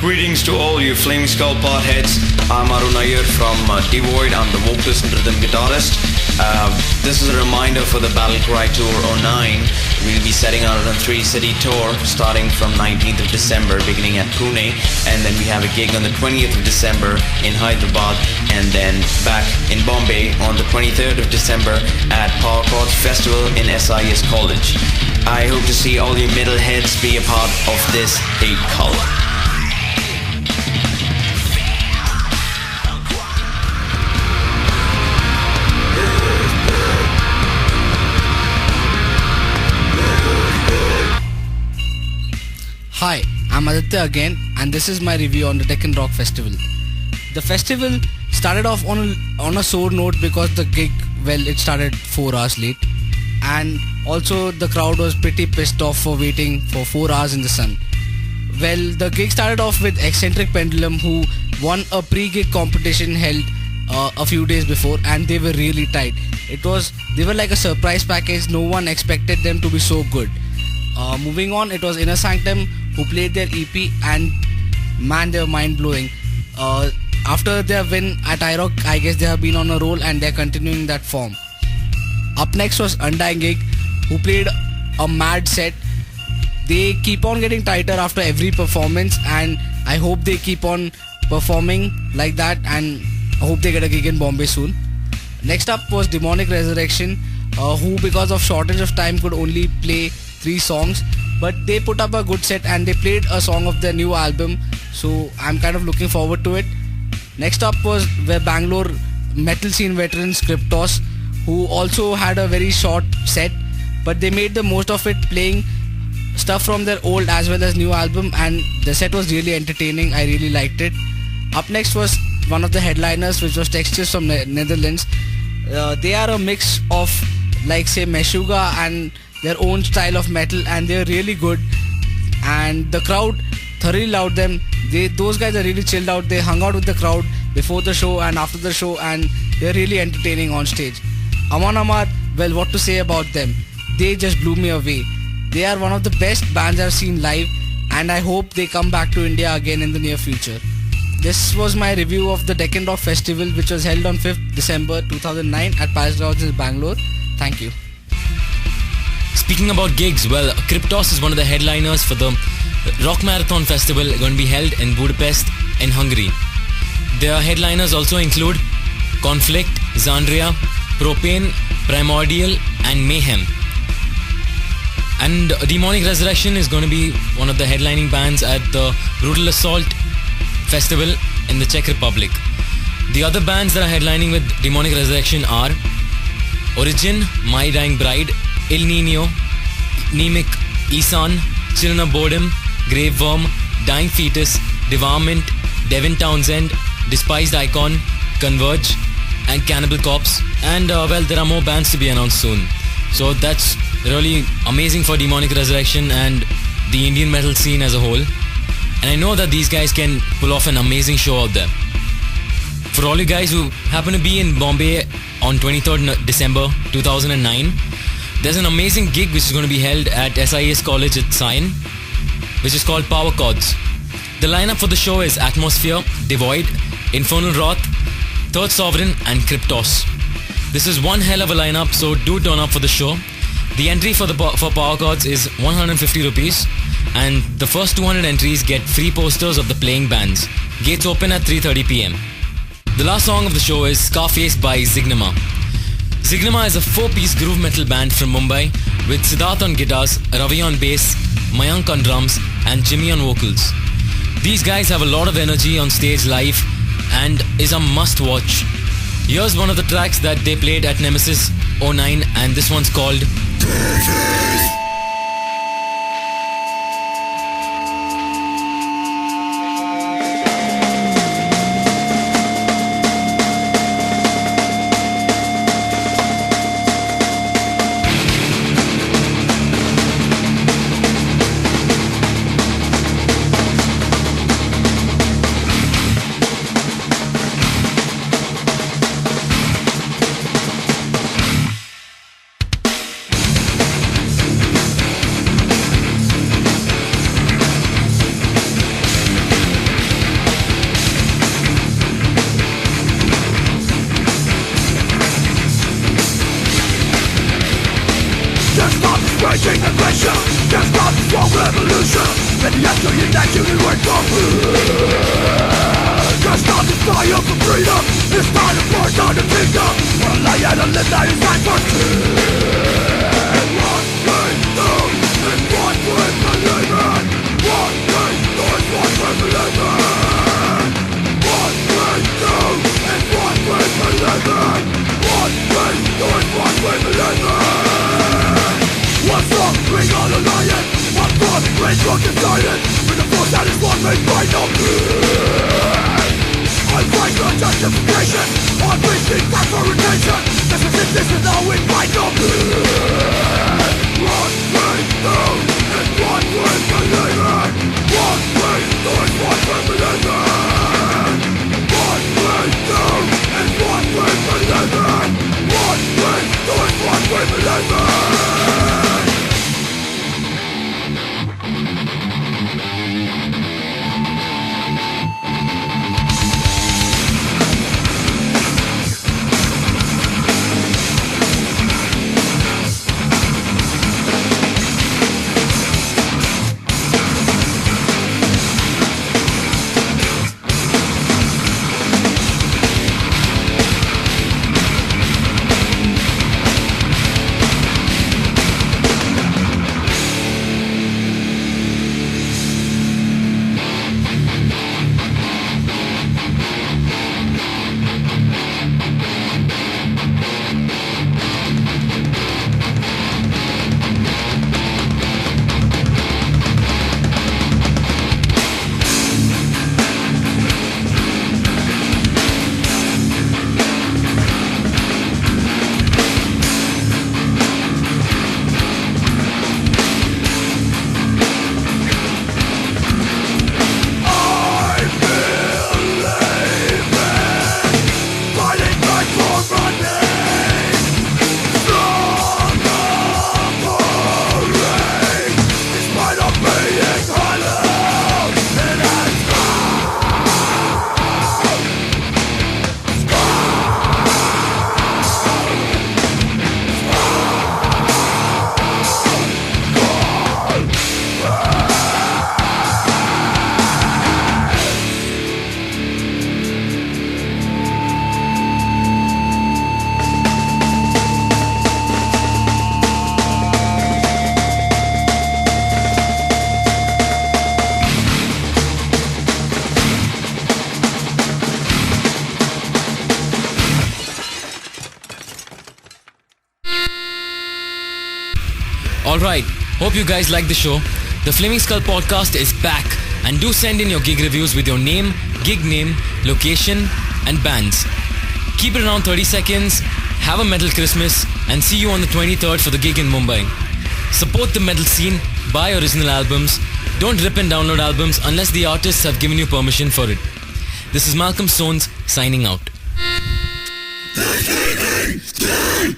Greetings to all you Flaming Skull podheads. I'm Arun Iyer from Devoid. I'm the vocalist and rhythm guitarist. This is a reminder for the Battle Cry Tour '09. We'll be setting out on a 3-city tour starting from 19th of December, beginning at Pune, and then we have a gig on the 20th of December in Hyderabad, and then back in Bombay on the 23rd of December at Power Chords Festival in SIS College. I hope to see all you metalheads be a part of this hate cult. Hi, I'm Aditya again, and this is my review on the Deccan Rock Festival. The festival started off on a sore note because the gig, it started 4 hours late, and also the crowd was pretty pissed off for waiting for 4 hours in the sun. The gig started off with Eccentric Pendulum, who won a pre-gig competition held a few days before, and they were really tight. They were like a surprise package. No one expected them to be so good. Moving on, it was Inner Sanctum who played their EP, and man, they were mind-blowing. After their win at IROC, I guess they have been on a roll and they're continuing that form. Up next was Undying Gig, who played a mad set. They keep on getting tighter after every performance, and I hope they keep on performing like that, and I hope they get a gig in Bombay soon. Next up was Demonic Resurrection, who because of shortage of time could only play 3 songs, but they put up a good set and they played a song of their new album, so I'm kind of looking forward to it. Next up was the Bangalore metal scene veterans Cryptos, who also had a very short set, but they made the most of it, playing stuff from their old as well as new album, and the set was really entertaining. I really liked it. Up next was one of the headliners, which was Textures from Netherlands. They are a mix of, like, say, Meshuggah and their own style of metal, and they're really good, and the crowd thoroughly loved them. Those guys are really chilled out. They hung out with the crowd before the show and after the show, and they're really entertaining on stage. Aman Amar, what to say about them? They just blew me away. They are one of the best bands I've seen live, and I hope they come back to India again in the near future. This was my review of the Deccan Rock Festival, which was held on 5th December 2009 at Palace Grounds in Bangalore. Thank you. Speaking about gigs, Cryptos is one of the headliners for the Rock Marathon Festival going to be held in Budapest in Hungary. Their headliners also include Conflict, Xandria, Propane, Primordial and Mayhem. And Demonic Resurrection is going to be one of the headlining bands at the Brutal Assault Festival in the Czech Republic. The other bands that are headlining with Demonic Resurrection are Origin, My Dying Bride, Il Nino, Nemic, Isan, Children of Boredom, Grave Worm, Dying Fetus, Devourment, Devin Townsend, Despised Icon, Converge and Cannibal Corpse. And there are more bands to be announced soon. So that's really amazing for Demonic Resurrection and the Indian metal scene as a whole. And I know that these guys can pull off an amazing show out there. For all you guys who happen to be in Bombay on 23rd December 2009, there's an amazing gig which is going to be held at SIS College at Sion, which is called Power Chords. The lineup for the show is Atmosphere, Devoid, Infernal Wrath, Third Sovereign and Cryptos. This is one hell of a lineup, so do turn up for the show. The entry for Power Chords is 150 rupees, and the first 200 entries get free posters of the playing bands. Gates open at 3:30 p.m. The last song of the show is Scarface by Zygnema. Zygnema is a 4-piece groove metal band from Mumbai with Siddharth on guitars, Ravi on bass, Mayank on drums and Jimmy on vocals. These guys have a lot of energy on stage live and is a must watch. Here's one of the tracks that they played at Nemesis '09, and this one's called integration, just not a strong revolution. And the answer is that you can wait for just not the fire for freedom. It's time to burn down the kingdom. One lie and a live that is time for one thing new and one way to live it. One thing new and one way to live it. One thing new and one way to live it. One thing new and one way to live it. What's wrong? Bring on a lion. One thought, great drunk and silent. With the force that is one made by no good. I fight for justification. I'm reaching back for redemption. This is how we fight no good. One way through and one way to live it. One way through and one way to live it. One way through and one way to live it. One way through and one way to live it. Alright, hope you guys like the show. The Flaming Skull podcast is back, and do send in your gig reviews with your name, gig name, location and bands. Keep it around 30 seconds, have a metal Christmas, and see you on the 23rd for the gig in Mumbai. Support the metal scene, buy original albums, don't rip and download albums unless the artists have given you permission for it. This is Malcolm Stones signing out. The